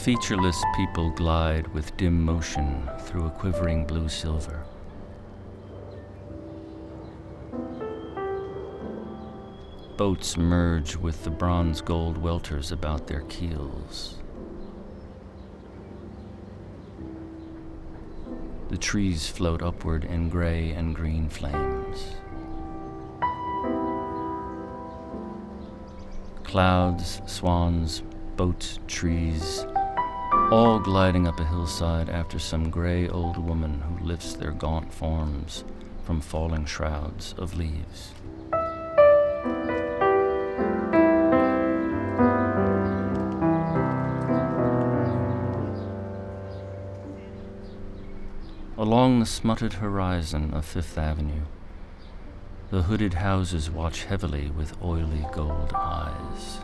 Featureless people glide with dim motion through a quivering blue silver. Boats merge with the bronze gold welters about their keels. The trees float upward in gray and green flames. Clouds, swans, boats, trees, all gliding up a hillside after some gray old woman who lifts their gaunt forms from falling shrouds of leaves. Along the smutted horizon of Fifth Avenue, the hooded houses watch heavily with oily gold eyes.